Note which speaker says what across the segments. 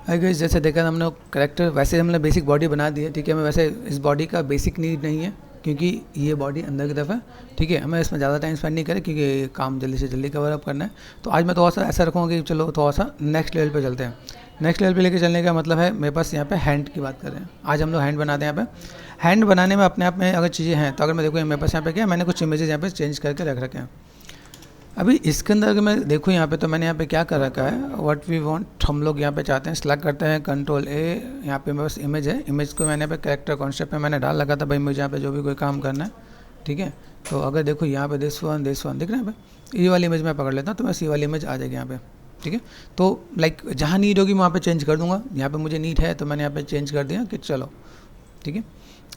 Speaker 1: Hi guys, जैसे देखा हमने करेक्टर, वैसे हमने बेसिक बॉडी बना दी है, ठीक है। हमें वैसे इस बॉडी का बेसिक नीड नहीं है क्योंकि ये बॉडी अंदर की तरफ है, ठीक है। हमें इसमें ज़्यादा टाइम स्पेंड नहीं करें क्योंकि ये काम जल्दी से जल्दी कवर अप करना है। तो आज मैं थोड़ा सा ऐसा रखूँगा कि चलो थोड़ा सा नेक्स्ट लेवल पे चलते हैं। नेक्स्ट लेवल पे लेके चलने का मतलब है, मेरे पास यहाँ पे हैंड की बात कर रहे हैं। आज हम लोग हैंड बनाते हैं। यहाँ पे हैंड बनाने में अपने आप में अगर चीज़ें हैं तो अगर मैं देखूँ मेरे पास यहाँ पे क्या है, मैंने कुछ इमेजेस यहाँ पे चेंज करके रख रखे हैं। अभी इसके अंदर अगर मैं देखूँ यहाँ पे, तो मैंने यहाँ पे क्या कर रखा है, व्हाट वी वांट, हम लोग यहाँ पे चाहते हैं, सेलेक्ट करते हैं कंट्रोल ए। यहाँ पे मेरे पास इमेज है, इमेज को मैंने पे कैरेक्टर कॉन्सेप्ट में मैंने डाल लगा था भाई मुझे यहाँ पे जो भी कोई काम करना है, ठीक है। तो अगर देखो यहाँ पे दिस वन दिख रहा है, यहाँ पे ये वाली इमेज मैं पकड़ लेता हूँ तो बस ये वाली इमेज आ जाएगी यहाँ पे, ठीक है। तो लाइक जहाँ नीड होगी वहाँ पे चेंज कर दूंगा। यहाँ पे मुझे नीड है तो मैंने यहाँ पे चेंज कर दिया कि चलो, ठीक है।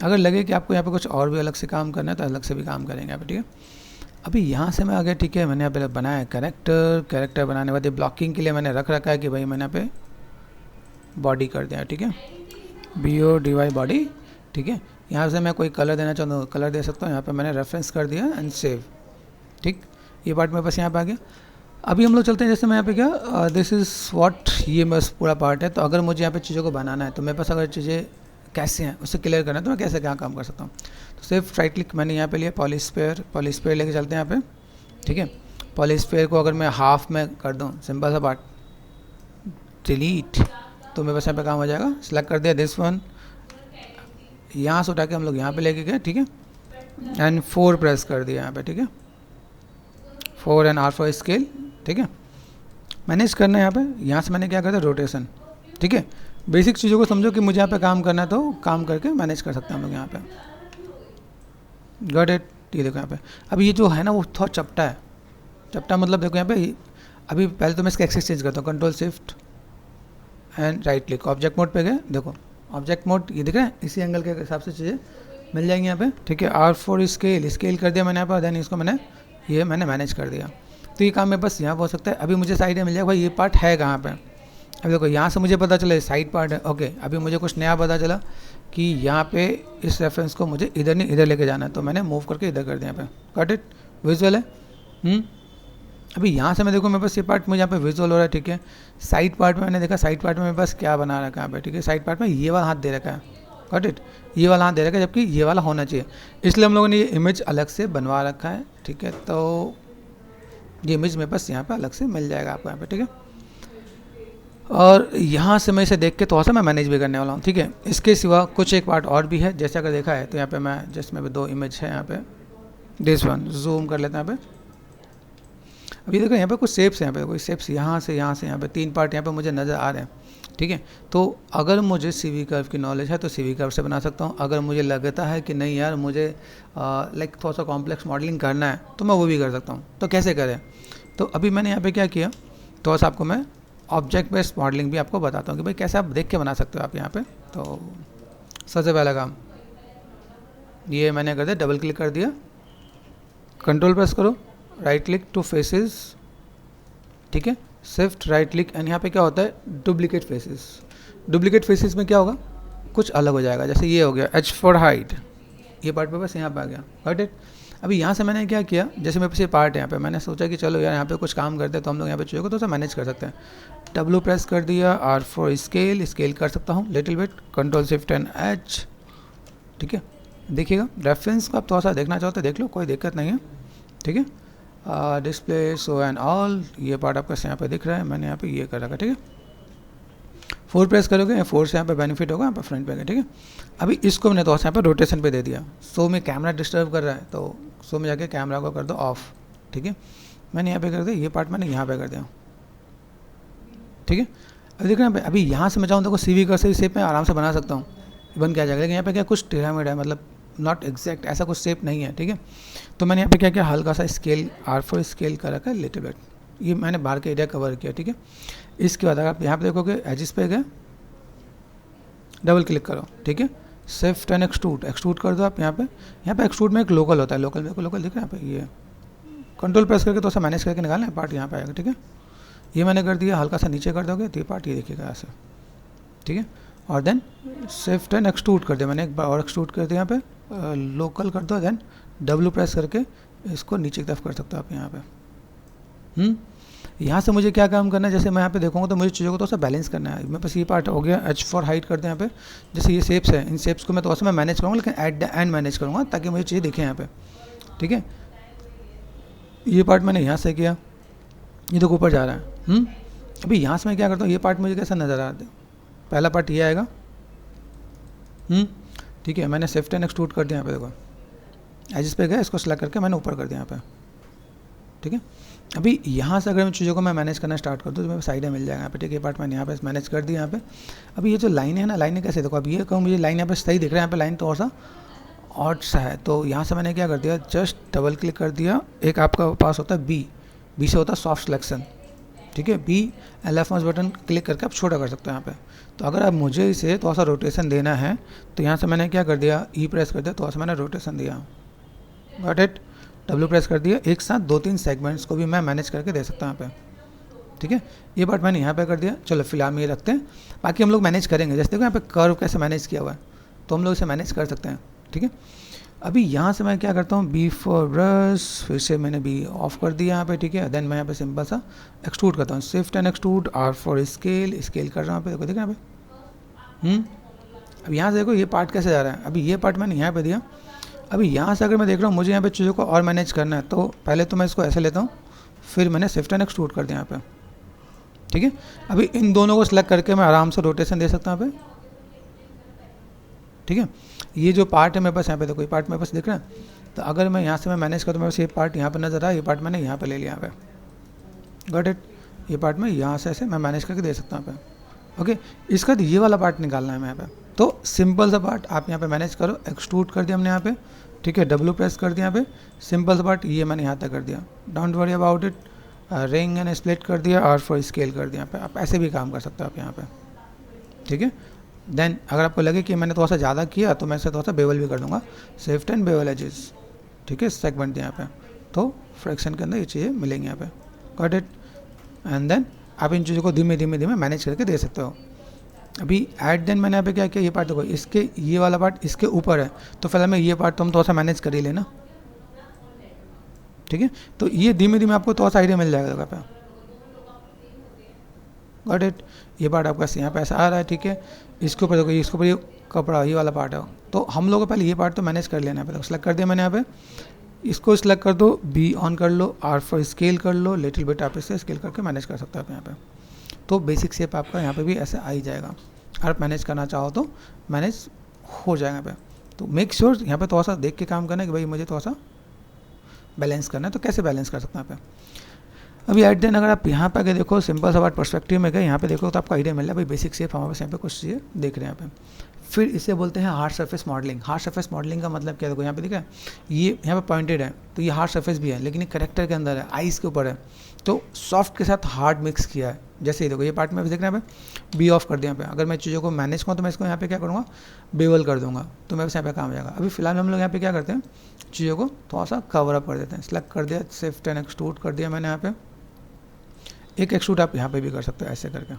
Speaker 1: अगर लगे कि आपको यहाँ पे कुछ और भी अलग से काम करना है तो अलग से भी काम करेंगे यहाँ पे, ठीक है। अभी यहाँ से मैं आगे, ठीक है, मैंने यहाँ पे बनाया कैरेक्टर बनाने के बाद ब्लॉकिंग के लिए मैंने रख रखा है कि भाई मैंने यहाँ पे बॉडी कर दिया, ठीक है, BODY बॉडी, ठीक है। यहाँ से मैं कोई कलर देना चाहता हूँ, कलर दे सकता हूँ। यहाँ पे मैंने रेफरेंस कर दिया एंड सेव, ठीक। ये पार्ट मेरे पास यहाँ पे आ गया। अभी हम लोग चलते हैं, जैसे मैं यहाँ पे क्या, दिस इज़ व्हाट, ये बस पूरा पार्ट है। तो अगर मुझे यहाँ पे चीज़ों को बनाना है तो मेरे पास अगर चीज़ें कैसे हैं उससे क्लियर करना है तो मैं कैसे क्या काम कर सकता हूँ। तो सिर्फ राइट क्लिक मैंने यहाँ पे लिया, पॉलीस्फेयर लेके चलते हैं यहाँ पे, ठीक है। पॉलीस्फेयर को अगर मैं हाफ में कर दूँ, सिंपल सा पार्ट, डिलीट, तो मेरे पास यहाँ पे काम हो जाएगा। सेलेक्ट कर दिया दिस वन, यहाँ से उठा के हम लोग यहाँ पे लेके गए, ठीक है, एंड 4 प्रेस कर दिया यहाँ पे, ठीक है, 4 एंड R फॉर स्केल, ठीक है। मैनेज करना है यहाँ पे, यहाँ से मैंने क्या करता है, रोटेशन, ठीक है। बेसिक चीज़ों को समझो कि मुझे यहाँ पे काम करना है तो काम करके मैनेज कर सकते हैं हम लोग यहाँ पे, गॉट इट। ये देखो यहाँ पे, अब ये जो है ना वो थोड़ा चपटा है। चपटा मतलब देखो यहाँ पे, अभी पहले तो मैं इसका एक्सेस चेंज करता हूँ, control shift and right click, object mode पे गए, देखो ऑब्जेक्ट मोड ये दिख रहा है, इसी एंगल के हिसाब से चीज़ें मिल जाएंगी यहाँ पे, ठीक है। R4 स्केल कर दिया मैंने यहाँ पर, देन इसको मैंने मैनेज कर दिया। तो ये काम मेरे पास यहाँ हो सकता है। अभी मुझे साइड में मिल जाएगा भाई ये पार्ट है कहाँ पे। अभी देखो यहाँ से मुझे पता चला साइड पार्ट है, ओके। अभी मुझे कुछ नया पता चला कि यहाँ पे इस रेफरेंस को मुझे इधर नहीं इधर लेके जाना है, तो मैंने मूव करके इधर कर दिया यहाँ पे, गॉट इट, विजुअल है। अभी यहाँ से मैं देखूँ मेरे पास ये पार्ट मुझे यहाँ पे विजुअल हो रहा है, ठीक है। साइड पार्ट में मैंने देखा, साइड पार्ट में मेरे पास क्या बना रखा है यहाँ पे, ठीक है। साइड पार्ट में ये वाला हाथ दे रखा है, गॉट इट, ये वाला हाथ दे रखा है, जबकि ये वाला होना चाहिए, इसलिए हम लोगों ने ये इमेज अलग से बनवा रखा है, ठीक है। तो ये इमेज मेरे पास यहाँ पे अलग से मिल जाएगा आपको यहाँ पे, ठीक है। और यहाँ से मैं इसे देख के थोड़ा सा मैं मैनेज भी करने वाला हूँ, ठीक है। इसके सिवा कुछ एक पार्ट और भी है, जैसे अगर देखा है तो यहाँ पे मैं जस्ट में 2 इमेज है यहाँ पे, दिस वन जूम कर लेते हैं यहाँ पे। अभी देखो यहाँ पे कुछ शेप्स हैं, यहाँ पे कोई शेप्स यहाँ से यहाँ पे 3 पार्ट यहाँ पे मुझे नज़र आ रहे हैं, ठीक है। तो अगर मुझे CV कर्व की नॉलेज है तो CV कर्व से बना सकता हूँ। अगर मुझे लगता है कि नहीं यार मुझे लाइक थोड़ा सा कॉम्प्लेक्स मॉडलिंग करना है तो मैं वो भी कर सकता हूँ। तो कैसे करें, तो अभी मैंने यहाँ पे क्या किया, थोड़ा सा आपको मैं ऑब्जेक्ट बेस्ड मॉडलिंग भी आपको बताता हूँ कि भाई कैसे आप देख के बना सकते हो आप यहाँ पे। तो सबसे पहला काम ये मैंने कर दिया, डबल क्लिक कर दिया, कंट्रोल प्रेस करो, राइट क्लिक टू फेसेस, ठीक है, शिफ्ट राइट क्लिक, एंड यहाँ पे क्या होता है, डुप्लीकेट फेसेस। डुप्लीकेट फेसेस में क्या होगा, कुछ अलग हो जाएगा, जैसे ये हो गया H फॉर हाइट, ये पार्ट पे बस यहाँ पे आ गया, गॉट इट। अभी यहाँ से मैंने क्या किया, जैसे मेरे पास ये पार्ट है यहाँ पे, मैंने सोचा कि चलो यार यहाँ पे कुछ काम करते हैं तो हम लोग यहाँ पे चीज़ों को तो मैनेज कर सकते हैं। W प्रेस कर दिया, R फॉर स्केल कर सकता हूँ little bit, control shift and H, ठीक है। देखिएगा रेफरेंस को आप थोड़ा सा देखना चाहो तो देख लो, कोई दिक्कत नहीं है, ठीक है। डिस्प्ले शो एंड ऑल, ये पार्ट आपका यहाँ पे दिख रहा है, मैंने यहाँ पे ये कर रखा, ठीक है। 4 प्रेस करोगे, 4 से यहाँ पे बेनिफिट होगा, यहाँ पे फ्रंट पे गया, ठीक है। अभी इसको मैंने तो यहाँ पे रोटेशन पे दे दिया, सो में कैमरा डिस्टर्ब कर रहा है तो सो में जाके कैमरा को कर दो ऑफ, ठीक है। मैंने यहाँ पे कर दिया, ये पार्ट मैंने यहाँ पे कर दिया, ठीक है। अभी देखना अभी यहाँ से मैं चाहूँ तो CV का सही शेप में आराम से बना सकता हूँ, बन क्या जाएगा, लेकिन यहाँ पे क्या कुछ टेढ़ा-मेढ़ा है, मतलब नॉट एग्जैक्ट ऐसा कुछ शेप नहीं है, ठीक है। तो मैंने यहाँ पे क्या किया, हल्का सा स्केल R4 स्केल कर रखा है लिटिल बिट, ये मैंने बाहर का एरिया कवर किया, ठीक है। इसके बाद अगर आप यहाँ पे देखोगे एजिस पे गए, डबल क्लिक करो, ठीक है, शिफ्ट एंड एक्सट्रूड कर दो आप यहाँ पे एक्सट्रूड में एक लोकल होता है, लोकल दिख रहा है यहाँ पे, ये कंट्रोल प्रेस करके तो सा मैनेज करके निकालना है, पार्ट यहाँ पे आएगा, ठीक है। ये मैंने कर दिया, हल्का सा नीचे कर दोगे तो ये पार्ट ये देखिएगा ऐसे, ठीक है। और देन शिफ्ट एंड एक्सट्रूड कर दिया मैंने, एक बार और एक्सट्रूड कर दिया यहाँ पे, लोकल कर दो, देन W प्रेस करके इसको नीचे की तरफ कर सकते हो आप यहाँ पे। यहाँ से मुझे क्या काम करना है, जैसे मैं यहाँ पे देखूँगा तो मुझे चीज़ों को थोड़ा सा बैलेंस करना है। मेरे पास ये पार्ट हो गया, H फॉर हाइट करते हैं यहाँ पे। जैसे ये शेप्स है, इन शेप्स को मैं थोड़ा सा मैं मैनेज करूँगा, लेकिन एट द एंड मैनेज करूँगा ताकि मुझे चीज़ें दिखें यहाँ पे, ठीक है। ये पार्ट मैंने यहाँ से किया, ये तो ऊपर जा रहा है। अभी यहाँ से मैं क्या करता हूँ, ये पार्ट मुझे कैसा नज़र आ रहा है, पहला पार्ट ये आएगा, ठीक है। मैंने शिफ्ट एंड एक्सट्रूड कर दिया यहाँ पे, देखो एजिस पे गया, इसको सेलेक्ट करके मैंने ऊपर कर दिया यहाँ पे, ठीक है। अभी यहाँ से अगर मैं चीज़ों को मैं मैनेज करना स्टार्ट कर दूँ तो मेरे साइडें मिल जाएगा यहाँ पे, ठीक है। ये पार्ट मैंने यहाँ पे मैनेज कर दिया यहाँ पे। अभी ये जो लाइन है ना, लाइनें कैसे, देखो अब ये कहूँ मुझे लाइन यहाँ पे सही दिख रहा है, यहाँ पे लाइन थोड़ा सा ऑड सा है, तो यहाँ से मैंने क्या कर दिया, जस्ट डबल क्लिक कर दिया। एक आपका पास होता है बी से होता है सॉफ्ट सिलेक्शन, ठीक है। Be left mouse button click करके आप छोटा कर सकते हो यहाँ पे। तो अगर आप मुझे इसे थोड़ा सा रोटेशन देना है तो यहाँ से मैंने क्या कर दिया, ई प्रेस कर दिया, थोड़ा सा मैंने रोटेशन दिया, गॉट इट। डब्ल्यू प्रेस कर दिया, एक साथ 2-3 सेगमेंट्स को भी मैं मैनेज करके दे सकता हूँ यहाँ पे, ठीक है। ये पार्ट मैंने यहाँ पे कर दिया। चलो फिलहाल में ये रखते हैं, बाकी हम लोग मैनेज करेंगे। जैसे देखो यहाँ पे कर्व कैसे मैनेज किया हुआ है, तो हम लोग इसे मैनेज कर सकते हैं, ठीक है। अभी यहाँ से मैं क्या करता हूँ, बी फॉर ब्रश, फिर से मैंने बी ऑफ कर दिया यहाँ पे, ठीक है। देन मैं यहाँ पे सिंपल सा एक्सट्रूड करता हूँ, shift and extrude, R for scale कर रहा हूँ यहाँ पे, देखो यहाँ पे। अब यहाँ से देखो ये पार्ट कैसे जा रहा है, अभी ये पार्ट मैंने यहाँ पे दिया। अभी यहाँ से अगर मैं देख रहा हूँ मुझे यहाँ पे चीज़ों को और मैनेज करना है, तो पहले तो मैं इसको ऐसे लेता हूँ, फिर मैंने शिफ्ट एंड एक्सट्रूड कर दिया यहाँ पे, ठीक है। अभी इन दोनों को सिलेक्ट करके मैं आराम से रोटेशन दे सकता हूँ यहाँ पे, ठीक है। ये जो पार्ट है मेरे पास यहाँ पे, देखो ये पार्ट मेरे पास दिख रहा है, तो अगर मैं यहाँ से मैं मैनेज करूँ तो मेरे पास ये पार्ट यहाँ पे नजर आया, ये पार्ट मैंने यहाँ पे ले लिया यहाँ पे, गॉट इट। ये पार्ट में यहाँ से ऐसे मैं मैनेज करके दे सकता हूँ यहाँ पे, ओके। इसका तो ये वाला पार्ट निकालना है मैं यहाँ पे, तो सिंपल सा पार्ट आप यहाँ पे मैनेज करो। एक्सट्रूड कर दिया हमने यहाँ पे, ठीक है। डब्ल्यू प्रेस कर दिया यहाँ पे, सिंपल सा पार्ट ये मैंने यहाँ तक कर दिया, don't worry about it. Ring and split कर दिया, आर फॉर स्केल कर दिया यहाँ पे। आप ऐसे भी काम कर सकते हो आप यहाँ पे, ठीक है। देन अगर आपको लगे कि मैंने थोड़ा सा ज़्यादा किया तो मैं इसे थोड़ा सा बेवल भी कर दूंगा, शिफ्ट एंड बेवल एजेस, ठीक है, सेगमेंट यहाँ पे, तो फ्रैक्शन के अंदर ये चीज़ें मिलेंगी यहाँ पे, गॉट इट। एंड देन आप इन चीज़ों को धीमे धीमे धीमे मैनेज करके दे सकते हो। अभी एट देन मैंने यहाँ पे क्या किया, ये पार्ट देखो, इसके ये वाला पार्ट इसके ऊपर है, तो फिलहाल मैं ये पार्ट तो हम थोड़ा सा मैनेज कर ही लेना, ठीक है। तो ये धीमे धीमे आपको थोड़ा सा आइडिया मिल जाएगा यहाँ पे, गॉट इट। ये पार्ट आपका यहाँ पे ऐसा आ रहा है, ठीक है। इसके ऊपर देखो, इसके ऊपर ये कपड़ा ये वाला पार्ट है, तो हम लोग को पहले ये पार्ट तो मैनेज कर लेना है। पहले सेलेक्ट कर दिया मैंने यहाँ पे, इसको सिलेक्ट कर दो, बी ऑन कर लो, आर फॉर स्केल कर लो, लिटिल बिट आप इससे स्केल करके मैनेज कर सकते हो आप यहाँ पे। तो बेसिक शेप आपका यहाँ पे भी ऐसे आ ही जाएगा। अगर आप मैनेज करना चाहो तो मैनेज हो जाएगा यहाँ पे। तो मेक श्योर यहाँ पे थोड़ा सा देख के काम करना है कि भाई मुझे थोड़ा सा बैलेंस करना है, तो कैसे बैलेंस कर सकते हैं यहाँ पे। अभी एट देन अगर आप यहाँ पे आगे देखो, सिंपल सा बात पर्सपेक्टिव में गए, यहाँ पे देखो तो आपको आइडिया मिल रहा है भाई बेसिक शेप हमारे पास यहाँ पे कुछ चीज़ें देख रहे हैं यहाँ पे। फिर इसे बोलते हैं hard surface modelling. Hard surface modelling का मतलब क्या, देखो यहाँ पे देखा ये यहाँ पे पॉइंटेड है, तो ये हार्ड सरफेस भी है, लेकिन ये करेक्टर के अंदर है, आइस के ऊपर है, तो सॉफ्ट के साथ हार्ड मिक्स किया है। जैसे ही देखो ये पार्ट में भी देख रहे हैं यहाँ पे, बी ऑफ कर दिया यहाँ पे। अगर मैं चीज़ों को मैनेज करूँ तो मैं इसको यहाँ पे क्या करूँगा, बेवल कर दूंगा, तो मेरे पास यहाँ पे काम हो जाएगा। अभी फिलहाल हम लोग यहाँ पे क्या करते हैं, चीज़ों को थोड़ा सा कवर अप कर देते हैं। सेलेक्ट कर दिया, शिफ्ट एंड एक्सट्रूड कर दिया मैंने यहाँ पे। एक एक्सट्रूड आप यहाँ पे भी कर सकते हो ऐसे करके,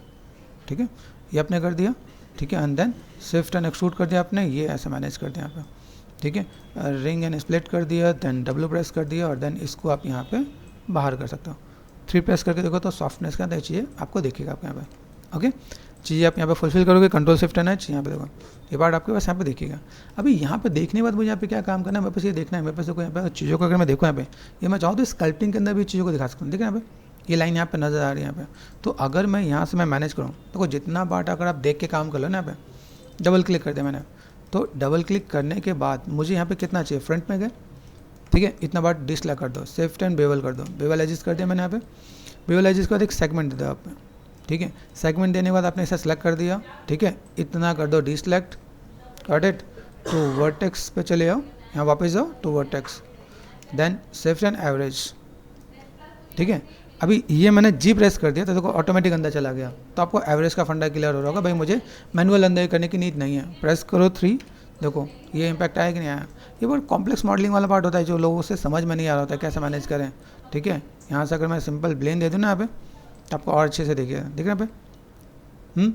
Speaker 1: ठीक है। ये आपने कर दिया, ठीक है। And then shift and extrude कर दिया आपने, ये ऐसे मैनेज कर दिया यहाँ पे, ठीक है। रिंग एंड स्प्लिट कर दिया, देन डब्ल्यू प्रेस कर दिया, और देन इसको आप यहाँ पे बाहर कर सकते हो। 3 प्रेस करके देखो तो सॉफ्टनेस का अंदर चीज़ें आपको दिखेगा आप यहाँ पे, ओके। चीज़ें आप यहाँ पे फुलफिल करोगे, कंट्रोल शिफ्ट एंड एच, यहाँ पे देखो ये पार्ट आपके पास यहाँ पे दिखेगा। अभी यहाँ पे देखने के बाद मुझे यहाँ पे क्या काम करना है, मेरे पास ये देखना है, मेरे पास देखो यहाँ पे चीज़ों को अगर मैं देखूँ यहाँ पे, ये मैं चाहूँ तो स्कल्पटिंग के अंदर भी चीज़ों को दिखा सकता हूँ, देखिए यहाँ पे ये लाइन यहाँ पे नज़र आ रही है यहाँ पे। तो अगर मैं यहाँ से मैं मैनेज करूँ, देखो जितना पार्ट अगर आप देख के काम कर लो ना, यहाँ पे डबल क्लिक कर दिया मैंने, तो डबल क्लिक करने के बाद मुझे यहाँ पे कितना चाहिए, फ्रंट में गए, ठीक है, इतना पार्ट डिसलाइक कर दो, शिफ्ट एंड बेवल कर दो, बेवल एजिस कर दिया मैंने यहाँ पे। बेवल एजिस के बाद एक सेगमेंट दे दो आप, ठीक है। सेगमेंट देने के बाद आपने इसे सेलेक्ट कर दिया, ठीक है, इतना कर दो deselect, got it. To vertex पे चले जाओ, यहाँ वापस जाओ to vertex, then shift and average, ठीक है। अभी ये मैंने जी प्रेस कर दिया तो देखो ऑटोमेटिक अंदर चला गया, तो आपको एवरेज का फंडा क्लियर हो रहा होगा, भाई मुझे मैनुअल अंदर करने की नीड नहीं है। प्रेस करो 3, देखो ये इम्पैक्ट आया कि नहीं आया। ये बहुत कॉम्प्लेक्स मॉडलिंग वाला पार्ट होता है जो लोगों से समझ में नहीं आ रहा होता है कैसे मैनेज करें, ठीक है। यहाँ से अगर मैं सिंपल ब्लेन दे दूँ ना यहाँ पे, तो आपको और अच्छे से देखिए, दिख रहा है यहाँ पे,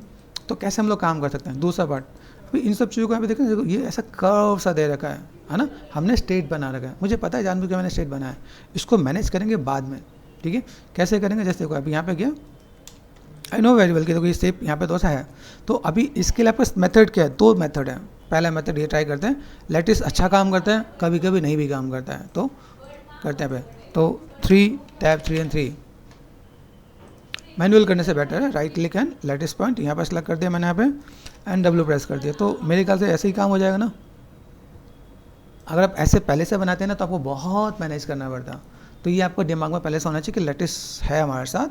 Speaker 1: तो कैसे हम लोग काम कर सकते हैं। दूसरा पार्ट, अभी इन सब चीज़ों को यहाँ पे देखें, देखो ये ऐसा कर्व सा दे रखा है ना, हमने स्टेट बना रखा है, मुझे पता है जानबूझ के मैंने स्टेट बनाया है, इसको मैनेज करेंगे बाद में, ठीक है, कैसे करेंगे, जैसे देखो अभी यहाँ पे गया, आई नो वेरिएबल की देखो ये शेप यहाँ पे दोसा है, तो अभी इसके लिए आपका मेथड क्या है, 2 मेथड है। पहला मेथड ये ट्राई करते हैं, लेटिस अच्छा काम करता है, कभी कभी नहीं भी काम करता है, तो करते हैं पे, तो 3 टैब 3 एंड 3 मैनुअल करने से बेटर है। Right click and lattice point यहाँ पर सेलेक्ट कर दिया मैंने यहाँ पे एंड डब्ल्यू प्रेस कर दिया, तो मेरे ख्याल से ऐसे ही काम हो जाएगा ना। अगर आप ऐसे पहले से बनाते हैं ना तो आपको बहुत मैनेज करना पड़ता, तो ये आपको दिमाग में पहले से होना चाहिए कि लेटिस है हमारे साथ,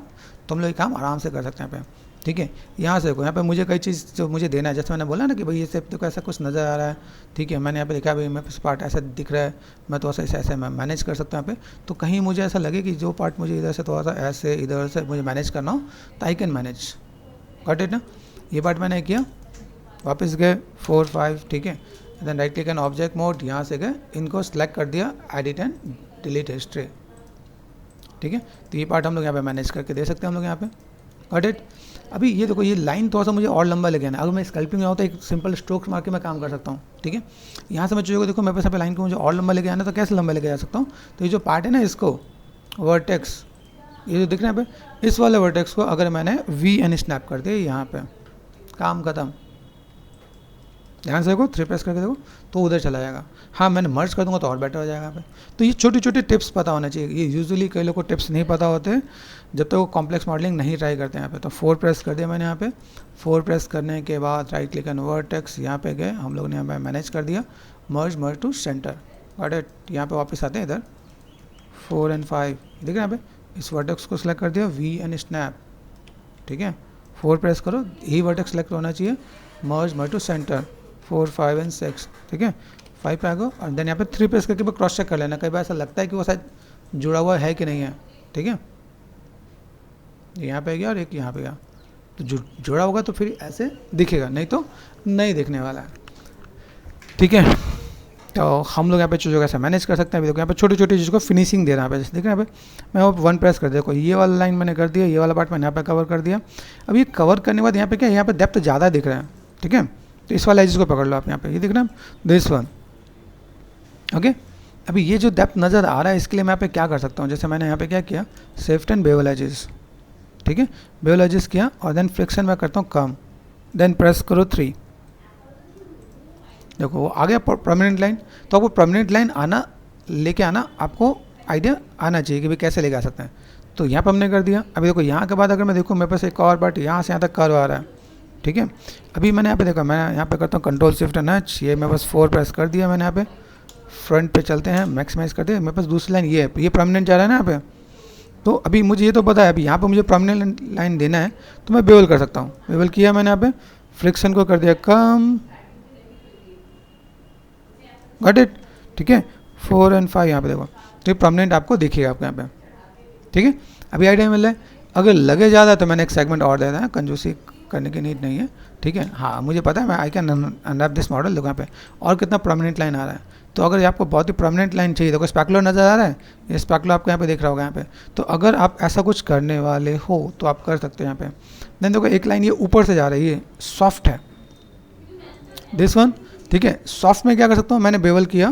Speaker 1: तो हम लोग ये काम आराम से कर सकते हैं यहाँ पे, ठीक है। यहाँ से देखो यहाँ पे मुझे कई चीज़ जो मुझे देना है, जैसे मैंने बोला ना कि भाई ये सिर्फ देखो ऐसा कुछ नज़र आ रहा है, ठीक है, मैंने यहाँ पे देखा भाई मेरे पास पार्ट ऐसा दिख रहा है, मैं थोड़ा सा ऐसे मैं मैनेज कर सकता हूँ यहाँ पे, तो कहीं मुझे ऐसा लगे कि जो पार्ट मुझे इधर से थोड़ा सा ऐसे इधर से मुझे मैनेज करना हो तो I can manage, got it ना। ये पार्ट मैंने किया, वापस गए 4 5, ठीक है, then right click and object mode, यहाँ से गए इनको सेलेक्ट कर दिया, एडिट एंड डिलीट हिस्ट्री, ठीक है। तो ये पार्ट हम लोग यहाँ पे मैनेज करके दे सकते हैं हम लोग यहाँ पे, गॉट इट। अभी ये देखो ये लाइन थोड़ा सा मुझे और लंबा लगे ना, अगर मैं स्कल्पिंग में होता है एक सिंपल स्ट्रोक्स मार के मैं काम कर सकता हूँ, ठीक है। यहाँ से मैं चीज़ों को देखो मेरे पास यहाँ पे लाइन को मुझे और लंबा लेके आना, तो कैसे लंबा लेके जा सकता हूँ, तो ये जो पार्ट है ना इसको वर्टेक्स, ये जो दिख रहा है यहाँ पे, इस वाले वर्टेक्स को अगर मैंने वी एन स्नैप कर दिया यहाँ पे, काम खत्म। ध्यान से देखो 3 प्रेस करके देखो तो उधर चला जाएगा। हाँ मैंने मर्ज कर दूंगा तो और बेटर हो जाएगा यहाँ पे। तो ये छोटे छोटे टिप्स पता होना चाहिए, ये यूजुअली कई लोगों को टिप्स नहीं पता होते जब तक वो कॉम्प्लेक्स मॉडलिंग नहीं ट्राई करते हैं यहाँ पे। तो 4 प्रेस कर दिया मैंने यहाँ पे, 4 प्रेस करने के बाद राइट क्लिक एंड वर्टेक्स, यहाँ पे गए हम लोग ने यहाँ पे मैनेज कर दिया, मर्ज टू सेंटर, गॉट इट। यहाँ पे वापस आते हैं इधर 4 एंड 5, देखिए यहाँ पे इस वर्टेक्स को सिलेक्ट कर दिया, वी एंड स्नैप, ठीक है। 4 प्रेस करो, यही वर्टेक्स सेलेक्ट होना चाहिए, मर्ज टू सेंटर, 4 5 एंड 6, ठीक है। 5 पे आ गो और देन यहाँ पे 3 प्रेस करके क्रॉस चेक कर लेना, कई बार ऐसा लगता है कि वो शायद जुड़ा हुआ है कि नहीं है, ठीक है। यहाँ पे गया और एक यहाँ पे गया, तो जुड़ा होगा तो फिर ऐसे दिखेगा, नहीं तो नहीं दिखने वाला है, ठीक है। तो हम लोग यहाँ पे चीज़ों को ऐसे मैनेज कर सकते हैं। अभी देखो यहाँ पे छोटी छोटी चीज़ को फिनिशिंग दे रहा है, यहाँ पे जैसे देख रहे हैं यहाँ पे मैं वो 1 प्रेस कर दिया, देखो ये वाला लाइन मैंने कर दिया, ये वाला पार्ट मैंने यहाँ पे कवर कर दिया। अब ये कवर करने के बाद यहाँ पे क्या, यहाँ पे डेप्थ ज़्यादा दिख रहा है, ठीक है। तो इस वाला एजेस को पकड़ लो आप, यहाँ पे ये दिख रहा है दिस वन, ओके। अभी ये जो डेप्थ नज़र आ रहा है इसके लिए मैं यहाँ पे क्या कर सकता हूँ, जैसे मैंने यहाँ पे क्या किया, सेफ्ट एंड बेवल एजेस, ठीक है, बेवल एजेस किया और देन फ्रिक्शन मैं करता हूँ कम, देन प्रेस करो 3, देखो वो आ गया परमानेंट लाइन। तो आपको परमानेंट लाइन आना लेके आना आपको आइडिया आना चाहिए कि भाई कैसे लेके आ सकते हैं। तो यहाँ पर हमने कर दिया। अभी देखो यहाँ के बाद अगर मैं देखूँ मेरे पास एक और पार्ट यहाँ से यहाँ तक कर्व आ रहा है, ठीक है। अभी मैंने यहाँ पे देखा, मैं यहाँ पे करता हूँ कंट्रोल शिफ्ट एंड एच, ये मेरे पास 4 प्रेस कर दिया मैंने यहाँ पे, फ्रंट पे चलते हैं मैक्सिमाइज करते हैं, मेरे पास दूसरी लाइन ये है, ये परमानेंट जा रहा है ना यहाँ पे। तो अभी मुझे ये तो पता है अभी यहाँ पे मुझे परमानेंट लाइन देना है, तो मैं बेवल कर सकता हूँ। बेवल किया मैंने यहाँ पे, फ्रिक्शन को कर दिया कम, गॉट इट, ठीक है। 4 एंड 5 यहाँ पे देखो, तो ये परमानेंट आपको दिखेगा आपको यहाँ पे, ठीक है। अभी आइडिया मिल रहा है। अगर लगे ज़्यादा तो मैंने एक सेगमेंट और दे देना, कंजूसी करने की नीड नहीं है, ठीक है। हाँ मुझे पता है, मैं I can unwrap this model, देखो यहाँ पे और कितना परमानेंट लाइन आ रहा है। तो अगर आपको बहुत ही परमानेंट लाइन चाहिए, देखो स्पैकुलर नज़र आ रहा है, ये स्पैकुलर आपको यहाँ पे दिख रहा होगा यहाँ पे। तो अगर आप ऐसा कुछ करने वाले हो तो आप कर सकते हैं यहाँ पे। देन देखो एक लाइन ये ऊपर से जा रही है, सॉफ्ट है दिस वन, ठीक है। सॉफ्ट में क्या कर सकता हूँ, मैंने बेवल किया,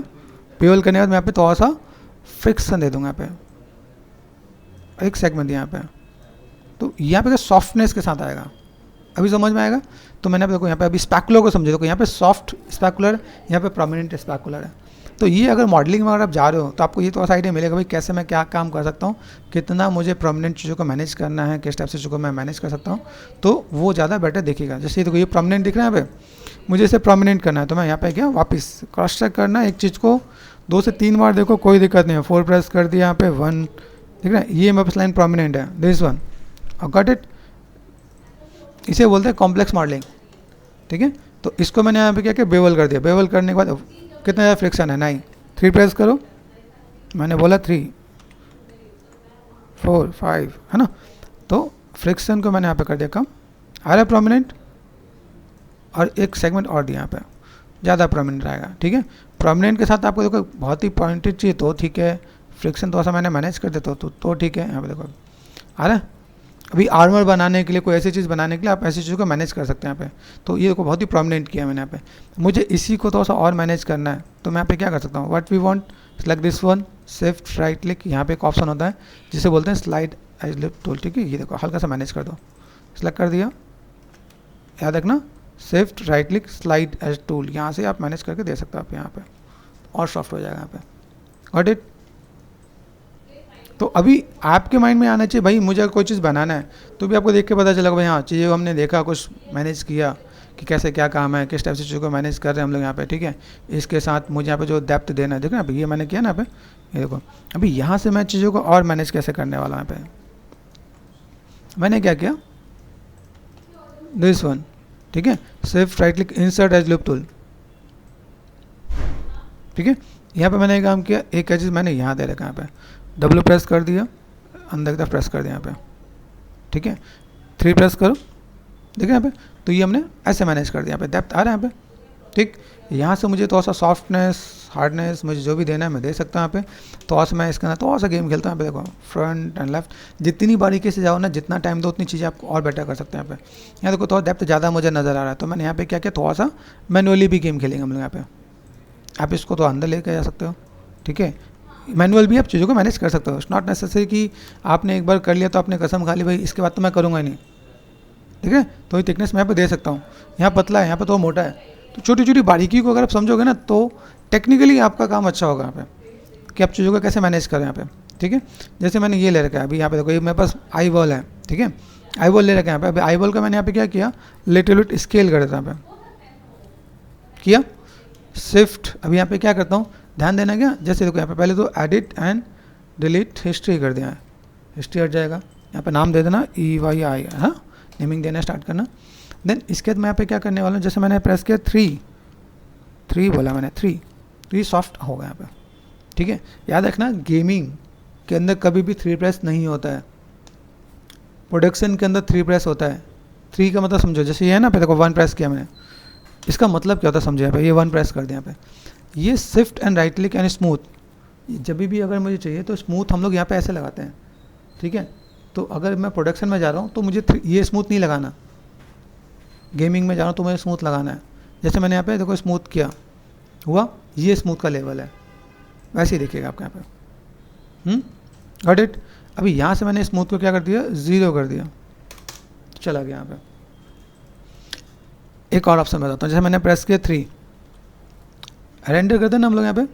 Speaker 1: बेवल करने के बाद मैं यहाँ पे थोड़ा सा फ्रिक्शन दे दूँगा यहाँ पे, एक सेगमेंट दिया यहाँ पे, तो यहाँ पे सॉफ्टनेस के साथ आएगा, अभी समझ में आएगा। तो मैंने देखो यहाँ पे अभी स्पैकुलर को समझे, देखो यहाँ पे सॉफ्ट स्पैकुलर, यहाँ पे प्रोमिनेंट स्पैकुलर है। तो ये अगर मॉडलिंग में अगर आप जा रहे हो तो आपको ये थोड़ा सा आइडिया मिलेगा भाई कैसे मैं क्या काम कर सकता हूँ, कितना मुझे प्रोमिनेंट चीज़ों को मैनेज करना है, किस टाइप से चीज़ों को मैं मैनेज कर सकता हूँ, तो वो ज़्यादा बेटर दिखेगा। जैसे देखो ये प्रोमिनेंट दिख रहा है यहाँ पे, मुझे इसे प्रोमिनेंट करना है, तो मैं यहाँ पे क्या वापस क्रॉस चेक करना है, एक चीज़ को 2 से 3 बार देखो कोई दिक्कत नहीं है, 4 प्रेस कर दिया यहाँ पे 1, ठीक है। ये मेरे पास लाइन प्रोमिनेंट है दिस वन, गॉट इट। इसे बोलते हैं कॉम्प्लेक्स मॉडलिंग, ठीक है। तो इसको मैंने यहाँ पे क्या किया, बेवल कर दिया, बेवल करने के बाद कितना ज़्यादा फ्रिक्शन है 9, 3 प्रेस करो, मैंने बोला 3 4 5 है ना। तो फ्रिक्शन को मैंने यहाँ पे कर दिया कम, आ रहा है प्रोमिनेंट, और एक सेगमेंट और दिया यहाँ पे, ज़्यादा प्रोमिनेंट रहेगा, ठीक है। प्रोमिनेंट के साथ आपको देखो बहुत ही पॉइंटेड चाहिए तो ठीक है, फ्रिक्शन थोड़ा सा मैंने मैनेज कर देता तो ठीक है। यहाँ पे देखो आ रहा है, अभी आर्मर बनाने के लिए, कोई ऐसी चीज़ बनाने के लिए आप ऐसी चीज़ को मैनेज कर सकते हैं यहाँ पे। तो ये देखो बहुत ही प्रोमिनेंट किया मैंने यहाँ पे। मुझे इसी को थोड़ा सा और मैनेज करना है, तो मैं यहाँ पे क्या कर सकता हूँ, what we want, select this one, shift right click, यहाँ पे एक ऑप्शन होता है जिसे बोलते हैं स्लाइड एज लेफ्ट टूल, ठीक है। ये देखो हल्का सा मैनेज कर दो, सेलेक्ट कर दिया, याद रखना shift right click slide edge tool, यहाँ से आप मैनेज करके दे सकते हो आप यहाँ पे, और सॉफ्ट हो जाएगा यहाँ पे। Got it. तो अभी आपके माइंड में आना चाहिए भाई, मुझे अगर कोई चीज़ बनाना है तो भी आपको देख के पता चलेगा भाई हाँ चीज़ें को हमने देखा, कुछ मैनेज किया कि कैसे क्या काम है, किस टाइप से चीज़ों को मैनेज कर रहे हैं हम लोग यहाँ पे, ठीक है। इसके साथ मुझे यहाँ पे जो डेप्थ देना है, देखो ना ये मैंने किया ना यहाँ पे, ये देखो अभी यहाँ से मैं चीज़ों को और मैनेज कैसे करने वाला हूँ यहाँ पे। मैंने क्या किया, दिस वन, ठीक है, shift right click insert as loop tool, ठीक है। यहाँ पे मैंने एक काम किया, एक चीज़ मैंने यहाँ दे रखा है, यहाँ पे डब्ल्यू प्रेस कर दिया, अंदर की तरफ प्रेस कर दिया यहाँ पे, ठीक है। 3 प्रेस करो, देखिए यहाँ पे, तो ये हमने ऐसे मैनेज कर दिया, यहाँ पे डेप्थ आ रहा है यहाँ पे, ठीक। यहाँ से मुझे थोड़ा सा सॉफ्टनेस, हार्डनेस, मुझे जो भी देना है मैं दे सकता हूँ यहाँ पे। थोड़ा सा मैं इसके अंदर थोड़ा सा गेम खेलता हूँ यहाँ पे, देखो फ्रंट एंड लेफ्ट, जितनी बारीकी से जाओ ना, जितना टाइम दो उतनी चीज़ें आपको और बेटर कर सकते हैं यहाँ पे। यहाँ देखो थोड़ा डेप्थ ज़्यादा मुझे नज़र आ रहा है, तो मैंने यहाँ पे क्या किया, थोड़ा सा मैनुअली भी गेम खेलेंगे हम लोग यहाँ पे। आप इसको तो अंदर लेके जा सकते हो, ठीक है। मैनुअल भी आप चीज़ों को मैनेज कर सकते हो, इट्स नॉट नेसेसरी कि आपने एक बार कर लिया तो आपने कसम खा ली भाई इसके बाद तो मैं करूँगा ही नहीं, ठीक है। तो ये थिकनेस मैं यहाँ पे दे सकता हूँ, यहाँ पतला है, यहाँ पे तो मोटा है, तो छोटी छोटी बारीकी को अगर आप समझोगे ना तो टेक्निकली आपका काम अच्छा होगा यहाँ पे, कि आप चीज़ों को कैसे मैनेज करें यहाँ पे, ठीक है। जैसे मैंने ये ले रखा है अभी यहाँ पे, देखो ये मेरे पास आई बॉल है, ठीक है, आई बॉल ले रखा है यहाँ पे। अभी आई बॉल का मैंने यहाँ पे क्या किया, लिटिल बिट स्केल कर देता यहाँ पे, किया शिफ्ट, अभी यहाँ पे क्या करता हूँ, ध्यान देना क्या, जैसे देखो यहाँ पे पहले तो एडिट एंड डिलीट हिस्ट्री कर दिया है, हिस्ट्री हट जाएगा, यहाँ पे नाम दे देना EYI, हाँ नेमिंग देना स्टार्ट करना। देन इसके बाद मैं यहाँ पे क्या करने वाला हूँ, जैसे मैंने प्रेस किया 3 बोला मैंने, 3 सॉफ्ट होगा यहाँ पे, ठीक है। याद रखना गेमिंग के अंदर कभी भी 3 प्रेस नहीं होता है, प्रोडक्शन के अंदर 3 प्रेस होता है। 3 का मतलब समझो, जैसे ये है ना पे, देखो 1 प्रेस किया मैंने, इसका मतलब क्या होता है समझो, यहाँ पे ये 1 प्रेस कर दिया यहाँ पे, ये shift and right click and smooth, जब भी अगर मुझे चाहिए तो स्मूथ हम लोग यहाँ पे ऐसे लगाते हैं, ठीक है। तो अगर मैं प्रोडक्शन में जा रहा हूँ तो मुझे ये स्मूथ नहीं लगाना, गेमिंग में जा रहा हूँ तो मुझे स्मूथ लगाना है। जैसे मैंने यहाँ पे देखो स्मूथ किया हुआ, ये स्मूथ का लेवल है, वैसे ही देखिएगा आपके यहाँ पे, गॉट इट। अभी यहाँ से मैंने स्मूथ को क्या कर दिया, 0 कर दिया, चला गया यहाँ पे। एक और ऑप्शन बताता हूँ, जैसे मैंने प्रेस किया 3, रेंडर करते हैं ना हम लोग यहाँ पे,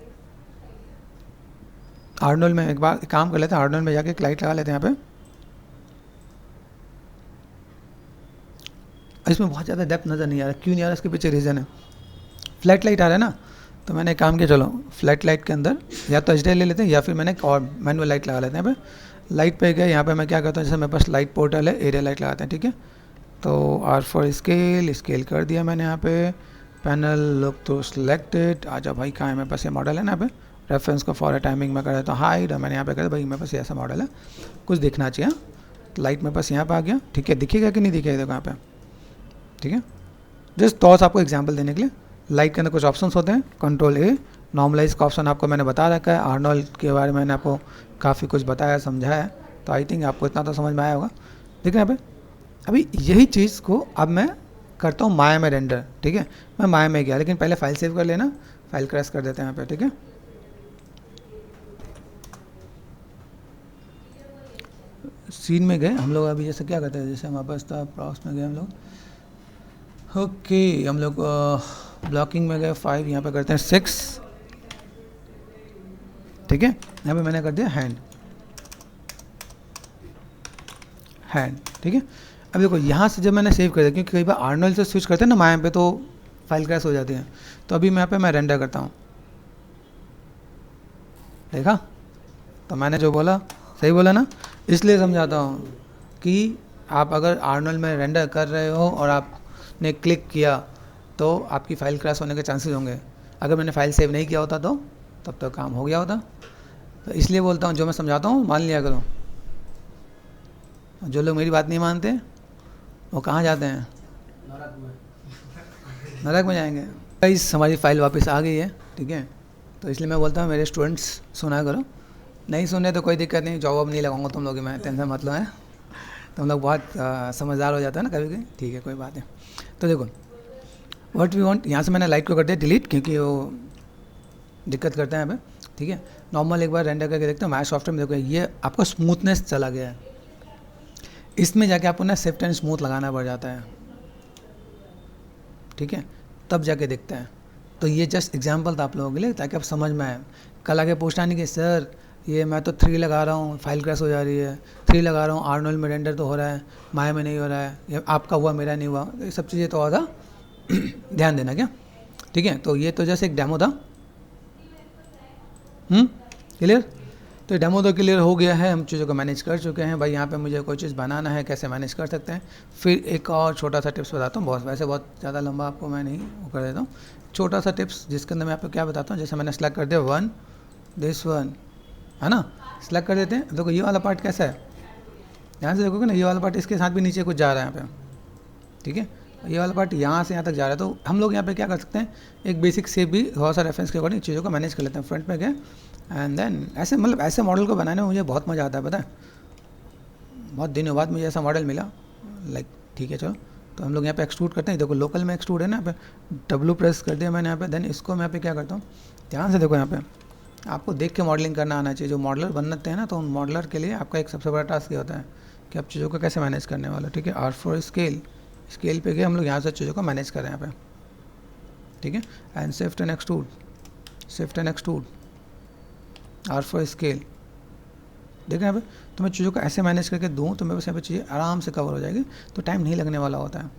Speaker 1: आर्नोल्ड में एक बार काम कर लेते हैं, आर्नोल्ड में जाके एक लाइट लगा लेते हैं यहाँ पे। इसमें बहुत ज़्यादा डेप्थ नज़र नहीं आ रहा, क्यों नहीं आ रहा, इसके पीछे रीज़न है, फ्लैट लाइट आ रहा है ना। तो मैंने काम किया, चलो फ्लैट लाइट के अंदर या तो HDR ले लेते हैं या फिर मैंने और मैनुअल लाइट लगा लेते हैं। यहाँ पे लाइट पे गए, यहाँ पे मैं क्या करता हूँ, जैसे मेरे पास लाइट पोर्टल है, एरिया लाइट लगाते हैं, ठीक है। तो R फॉर स्केल कर दिया मैंने यहाँ पे, पैनल लुक तो सिलेक्टेड, आजा भाई कहाँ है, मेरे पास ये मॉडल है ना यहाँ पे, रेफरेंस को फॉर टाइमिंग में कर देता हूँ हाइड, मैंने यहाँ पे कर भाई मेरे पास ऐसा मॉडल है, कुछ दिखना चाहिए। लाइट मेरे पास यहाँ पे आ गया, ठीक है, दिखेगा कि नहीं दिखेगा देखो यहाँ पे, ठीक है। जस्ट थॉट्स आपको एग्जांपल देने के लिए, लाइट के अंदर कुछ ऑप्शंस होते हैं, कंट्रोल A, नॉर्मलाइज का ऑप्शन आपको मैंने बता रखा है, आर्नोल्ड के बारे में मैंने आपको काफ़ी कुछ बताया समझाया है, तो आई थिंक आपको इतना तो समझ में आया होगा। देखिए यहाँ पे अभी यही चीज़ को अब मैं करता हूँ माया में रेंडर, ठीक है। मैं माया में गया, लेकिन पहले फाइल सेव कर लेना, फाइल क्रैश कर देते हैं यहाँ पे, ठीक है। सीन में गए हम लोग, अभी जैसे क्या करते हैं, जैसे हमारे पास था प्रॉक्स में गए हम लोग, ओके हम लोग ब्लॉकिंग में गए 5, यहाँ पे करते हैं 6, ठीक है। यहाँ पे मैंने कर दिया हैंड, ठीक है। अब देखो यहाँ से जब मैंने सेव कर दिया, क्योंकि कई बार आर्नोल्ड से स्विच करते हैं ना माया पे, तो फाइल क्रैश हो जाती है, तो अभी मैं यहाँ पे मैं रेंडर करता हूँ, देखा, तो मैंने जो बोला सही बोला ना, इसलिए समझाता हूँ कि आप अगर आर्नोल्ड में रेंडर कर रहे हो और आपने क्लिक किया तो आपकी फ़ाइल क्रैश होने के चांसेस होंगे। अगर मैंने फ़ाइल सेव नहीं किया होता तो तब तक काम हो गया होता। तो इसलिए बोलता हूँ जो मैं समझाता हूँ मान लिया करो। जो लोग मेरी बात नहीं मानते वो कहाँ जाते हैं, नरक में जाएंगे। गाइस हमारी फ़ाइल वापस आ गई है, ठीक है। तो इसलिए मैं बोलता हूँ मेरे स्टूडेंट्स सुना करो, नहीं सुने तो कोई दिक्कत नहीं, जॉब नहीं लगाऊंगा तुम लोग, मैं टेंशन मत लो है, तो हम लोग बहुत समझदार हो जाता है ना कभी कभी, ठीक है कोई बात नहीं। तो देखो व्हाट वी वांट, यहाँ से मैंने लाइट को कर दिया डिलीट क्योंकि वो दिक्कत करता है यहाँ पे, ठीक है। नॉर्मल एक बार रेंडर करके देखते हैं माय सॉफ्टवेयर में, देखो ये आपका स्मूथनेस चला गया है, इसमें जाके आपको ना शिफ्ट एंड स्मूथ लगाना पड़ जाता है, ठीक है, तब जाके देखते हैं। तो ये जस्ट एग्जांपल था आप लोगों के लिए ताकि आप समझ में आए। कल आके पूछना नहीं कि सर ये मैं तो 3 लगा रहा हूँ फाइल क्रैश हो जा रही है, 3 लगा रहा हूँ आर्नोल्ड में रेंडर तो हो रहा है, माया में नहीं हो रहा है, ये आपका हुआ मेरा नहीं हुआ, ये सब चीज़ें तो आधा ध्यान देना क्या, ठीक है। तो ये तो जैसे एक डेमो था, क्लियर। तो ये डेमो तो क्लियर हो गया है, हम चीज़ों को मैनेज कर चुके हैं भाई। यहाँ पे मुझे कोई चीज़ बनाना है कैसे मैनेज कर सकते हैं। फिर एक और छोटा सा टिप्स बताता हूँ, वैसे बहुत ज़्यादा लंबा आपको मैं नहीं वो कर देता हूँ, छोटा सा टिप्स जिसके अंदर मैं आपको क्या बताता हूँ। जैसे मैंने सेलेक्ट कर दिया 1 दिस 1 है ना, सेलेक्ट कर देते हैं। देखो ये वाला पार्ट कैसा है, ध्यान से देखोगे ना, ये वाला पार्ट इसके साथ भी नीचे कुछ जा रहा है यहाँ पे, ठीक है। ये वाला पार्ट यहाँ से यहाँ तक जा रहा है। तो हम लोग यहाँ पे क्या कर सकते हैं, एक बेसिक से भी बहुत सारे रेफरेंस के अकॉर्डिंग चीज़ों को मैनेज कर लेते हैं। फ्रंट में गए एंड देन ऐसे मतलब ऐसे मॉडल को बनाने में मुझे बहुत मज़ा आता है, पता है, बहुत दिनों बाद मुझे ऐसा मॉडल मिला, लाइक ठीक है चलो। तो हम लोग यहाँ पे एक्सट्रूड करते हैं, देखो लोकल में एक्सट्रूड है ना, यहाँ पे W प्रेस कर दिया मैंने यहाँ पे। देन इसको मैं यहाँ पे क्या करता हूँ, ध्यान से देखो, यहाँ पे आपको देख के मॉडलिंग करना आना चाहिए। जो मॉडलर बनते हैं ना, तो उन मॉडलर के लिए आपका एक सबसे बड़ा टास्क ये होता है कि आप चीज़ों को कैसे मैनेज करने वाले, ठीक है। R4 स्केल पे गए हम लोग, यहाँ से चीज़ों को मैनेज करें यहाँ पे, ठीक है। And shift and extrude R4 scale, देख रहे हैं यहाँ पे। तो मैं चीज़ों को ऐसे मैनेज करके दूँ तो मेरे पास यहाँ पे चीज़ें आराम से कवर हो जाएगी, तो टाइम नहीं लगने वाला होता है,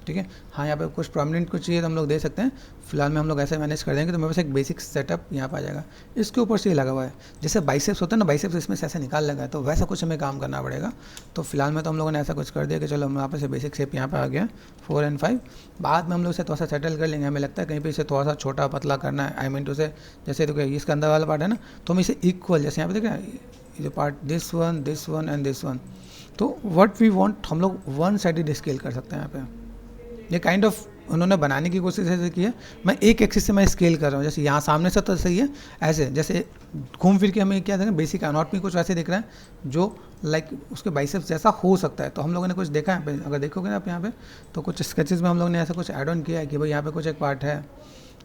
Speaker 1: ठीक है। हाँ यहाँ पे कुछ प्रोमिनेंट कुछ चाहिए तो हम लोग दे सकते हैं, फिलहाल में हम लोग ऐसे मैनेज कर देंगे तो मेरे पास एक बेसिक सेटअप यहाँ पर आ जाएगा। इसके ऊपर से ये लगा हुआ है, जैसे बाइसेप्स होता है ना, बाइसेप्स इसमें से ऐसे निकाल लगा है, तो वैसा कुछ हमें काम करना पड़ेगा। तो फिलहाल में तो हम लोगों ने ऐसा कुछ कर दिया कि चलो हम यहाँ पे से बेसिक शेप यहाँ पे आ गया 4 और 5। बाद में हम लोग इसे थोड़ा सा सेटल कर लेंगे, हमें लगता है कहीं पर इसे थोड़ा सा छोटा पतला करना है, आई मीन टू से जैसे तो इसका अंदर वाला पार्ट है ना, तो हम इसे इक्वल, जैसे यहाँ पे देखें जो part this one and this one, तो व्हाट वी वांट हम लोग 1 साइडेड स्केल कर सकते हैं यहाँ पे। ये काइंड ऑफ उन्होंने बनाने की कोशिश ऐसे की है, मैं एक एक्सिस से मैं स्केल कर रहा हूँ, जैसे यहाँ सामने से तो सही है, ऐसे जैसे घूम फिर के हमें क्या देखें बेसिक एनाटॉमी कुछ वैसे दिख रहा है जो लाइक उसके बाइसेप्स जैसा हो सकता है। तो हम लोगों ने कुछ देखा है, अगर देखोगे ना आप यहाँ पे तो कुछ स्केचेस में हम लोगों ने ऐसा कुछ ऐड ऑन किया है कि भाई यहाँ पे कुछ एक पार्ट है,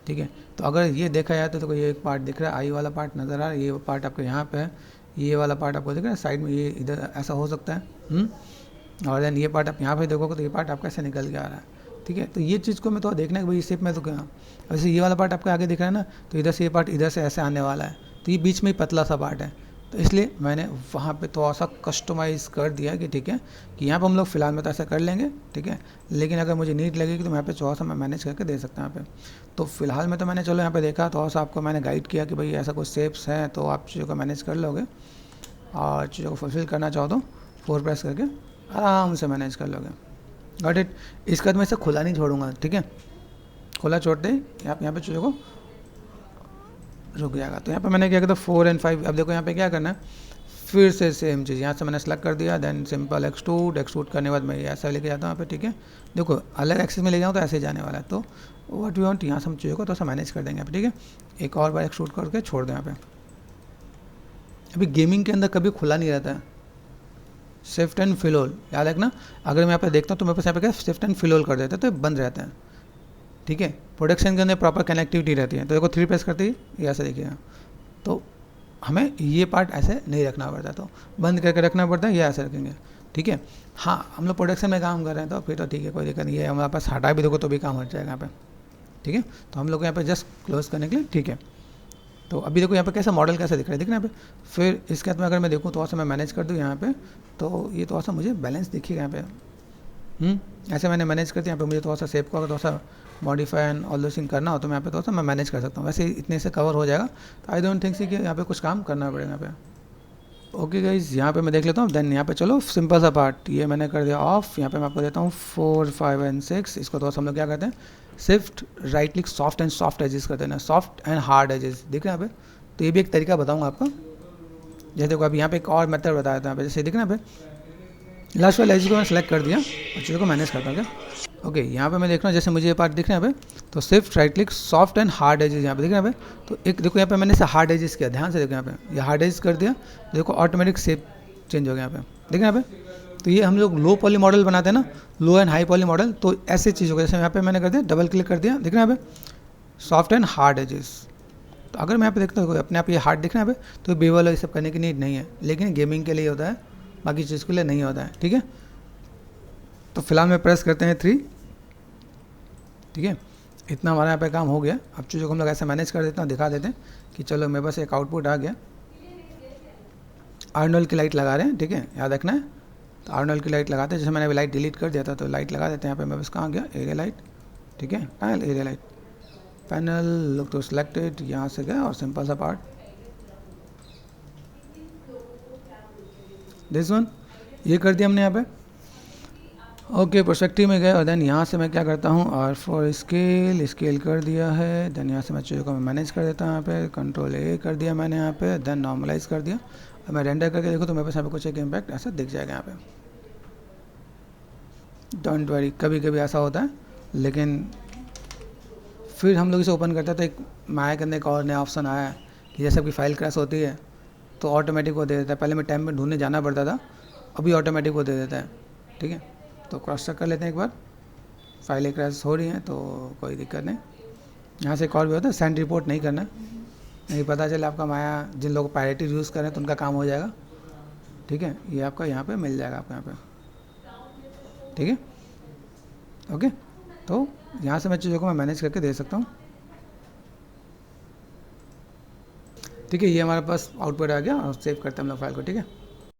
Speaker 1: ठीक है। तो अगर ये देखा जाए तो ये एक पार्ट दिख रहा है, आई वाला पार्ट नज़र आ रहा है, ये पार्ट आपके यहाँ पे है, ये वाला पार्ट आपको दिख रहा है साइड में, ये इधर ऐसा हो सकता है। और देन ये पार्ट आप यहाँ पे देखोगे तो ये पार्ट आपका ऐसे निकल के आ रहा है, ठीक है। तो ये चीज़ को मैं तो देखना है कि भाई इस शेप में तो क्या, वैसे ये वाला पार्ट आपके आगे दिख रहा है ना, तो इधर से ये पार्ट इधर से ऐसे आने वाला है, तो ये बीच में ही पतला सा पार्ट है, तो इसलिए मैंने वहाँ पे थोड़ा सा कस्टमाइज़ कर दिया कि ठीक है कि यहाँ पे हम लोग फिलहाल में तो ऐसा कर लेंगे, ठीक है। लेकिन अगर मुझे नीड लगेगी तो मैं यहाँ पे थोड़ा सा मैं मैनेज करके दे सकता हूँ यहाँ पे। तो फिलहाल में तो मैंने चलो यहाँ पे देखा, थोड़ा सा आपको मैंने गाइड किया कि भाई ऐसा कुछ शेप्स हैं तो आप चीज़ों को मैनेज कर लोगे, और चीज़ों को फुलफिल करना चाहो तो 4 प्रेस करके आराम से मैनेज कर लोगे। Got it. इसके बाद मैं इसे खुला नहीं छोड़ूंगा, ठीक है, खुला छोड़ते ही आप यहाँ पे चीज़ों को रुक जाएगा। तो यहाँ पे मैंने क्या किया था 4 और 5। अब देखो यहाँ पे क्या करना है, फिर से सेम चीज़ यहाँ से मैंने सेलेक्ट कर दिया, देन सिंपल एक्सट्रूड करने के बाद मैं ऐसा लेके जाता हूँ यहाँ पे, ठीक है। देखो अलग एक्सेस में ले जाऊँ तो ऐसे जाने वाला है, तो व्हाट वी वांट यहाँ से हम चीज़ों को थोड़ा सा मैनेज कर देंगे यहाँ पे, ठीक है। एक और बार एक्सट्रूड करके छोड़ दें यहाँ पे। अभी गेमिंग के अंदर कभी खुला नहीं रहता है, शिफ्ट एंड फिल होल याद रखना। अगर मैं यहाँ पे देखता हूँ तो मेरे पास यहाँ पे क्या शिफ्ट एंड फिल होल कर देते हैं तो बंद रहते हैं, ठीक है। प्रोडक्शन के अंदर प्रॉपर कनेक्टिविटी रहती है। तो देखो 3 प्रेस करते ही ये ऐसे देखिएगा, तो हमें ये पार्ट ऐसे नहीं रखना पड़ता, तो बंद करके रखना पड़ता है, ये ऐसे रखेंगे, ठीक है। हाँ हम लोग प्रोडक्शन में काम कर रहे हैं तो फिर तो ठीक है, कोई दिक्कत नहीं है, हमारे पास हटा भी देखो तो भी काम हट जाएगा यहाँ पे, ठीक है। तो हम लोग यहाँ पे जस्ट क्लोज करने के लिए, ठीक है। तो अभी देखो यहाँ पे कैसा मॉडल कैसा दिख रहा है, दिख रहा है यहाँ पे। फिर इसके बाद में अगर मैं देखूँ थोड़ा सा मैं मैनेज कर दूँ यहाँ पे, तो ये थोड़ा सा मुझे बैलेंस दिखेगा यहाँ पे। ऐसे मैंने मैनेज कर दिया, यहाँ पे मुझे थोड़ा सा शेप को अगर थोड़ा सा modify and all those thing करना हो तो मैं यहाँ पे थोड़ा सा मैं मैनेज कर सकता हूँ। वैसे इतने से कवर हो जाएगा, तो आई डोंट थिंक सी कि यहाँ पे कुछ काम करना पड़ेगा यहाँ पे। ओके गाइज, यहाँ पे मैं देख लेता हूँ। देन यहाँ पे चलो सिंपल सा पार्ट ये मैंने कर दिया ऑफ। यहाँ पे मैं आपको देता हूँ 4, 5 एंड 6। इसको थोड़ा सा हम लोग क्या करते हैं, shift right click soft and soft edges करते हैं, सॉफ्ट एंड हार्ड एजेस, दिख रहे हैं यहाँ पे। तो ये भी एक तरीका बताऊँगा आपको। जैसे देखो अभी यहाँ पे एक और मेथड बताया था यहाँ पे, जैसे दिख रहा है यहाँ पे लास्ट वाले एज को मैं सेलेक्ट कर दिया और चीज़ों को मैनेज करता हूँ क्या। ओके यहाँ पे मैं देख रहा हूँ, जैसे मुझे ये पार्ट दिख रहा है यहाँ पे, तो shift right click soft and hard edges यहाँ पे दिख रहा है यहाँ पे। तो एक देखो यहाँ पे मैंने इसे हार्ड एजेस किया, ध्यान से देखो यहाँ पे, ये हार्ड एजेस कर दिया, तो देखो ऑटोमेटिक शेप चेंज हो गया यहाँ पे, देख रहे हैं यहाँ पे। तो ये हम लोग लो पॉली मॉडल बनाते हैं ना, लो एंड हाई पॉली मॉडल, तो ऐसे चीज़ होगा। जैसे यहाँ पे मैंने कर दिया, डबल क्लिक कर दिया, दिख रहा है यहाँ पे सॉफ्ट एंड हार्ड एजेस। तो अगर मैं यहाँ पे देखता हूँ अपने आप ये हार्ड दिख रहा है यहाँ पे, तो बेवल ये सब करने की नीड नहीं है, लेकिन गेमिंग के लिए होता है, बाकी चीज़ के लिए नहीं होता है, ठीक है। तो फिलहाल में प्रेस करते हैं 3, ठीक है। इतना हमारा यहाँ पे काम हो गया। अब चीज़ों को हम लोग ऐसे मैनेज कर देते हैं, दिखा देते हैं कि चलो मेरे पास एक आउटपुट आ गया। आर्नोल्ड की लाइट लगा रहे हैं, ठीक है, याद रखना है। तो आर्नोल्ड की लाइट लगाते हैं, जैसे मैंने अभी लाइट डिलीट कर दिया था, तो लाइट लगा देते हैं यहाँ पे। मेरे पास कहाँ गया, एरिया लाइट, ठीक है, panel area light, panel look तो सिलेक्टेड, यहाँ से गया और सिंपल सा पार्ट दिस वन, ये कर दिया हमने यहाँ पे। ओके, परस्पेक्टिव में गए और देन यहाँ से मैं क्या करता हूँ, और फॉर स्केल कर दिया है। देन यहाँ से मैं चीज़ों को मैं मैनेज कर देता हूँ, यहाँ पे कंट्रोल ए कर दिया मैंने यहाँ पे, देन नॉर्मलाइज कर दिया। और मैं रेंडर करके देखूँ तो मेरे पास यहाँ पे कुछ एक इम्पैक्ट ऐसा दिख जाएगा यहाँ पे। डोंट वरी, कभी कभी ऐसा होता है, लेकिन फिर हम लोग इसे ओपन करते हैं तो एक माया के अंदर एक और नया ऑप्शन आया है कि जैसे आपकी फाइल क्रैश होती है तो ऑटोमेटिक वो दे देता है। पहले मैं टाइम में ढूंढने जाना पड़ता था, अभी ऑटोमेटिक वो दे देता है, ठीक है। तो क्रॉस चेक कर लेते हैं एक बार, फाइलें क्रैश हो रही हैं तो कोई दिक्कत नहीं। यहाँ से एक और भी होता है, सेंड रिपोर्ट नहीं करना, नहीं पता चले आपका माया जिन लोग पायरेटी यूज़ करें तो उनका काम हो जाएगा, ठीक है। ये आपका यहाँ पे मिल जाएगा आपको यहाँ पे, ठीक है, ओके। तो यहाँ से मैं चीज़ों को मैं मैनेज करके दे सकता हूँ, ठीक है। ये हमारे पास आउटपुट आ गया और सेव करते हैं हम लोग फाइल को, ठीक है।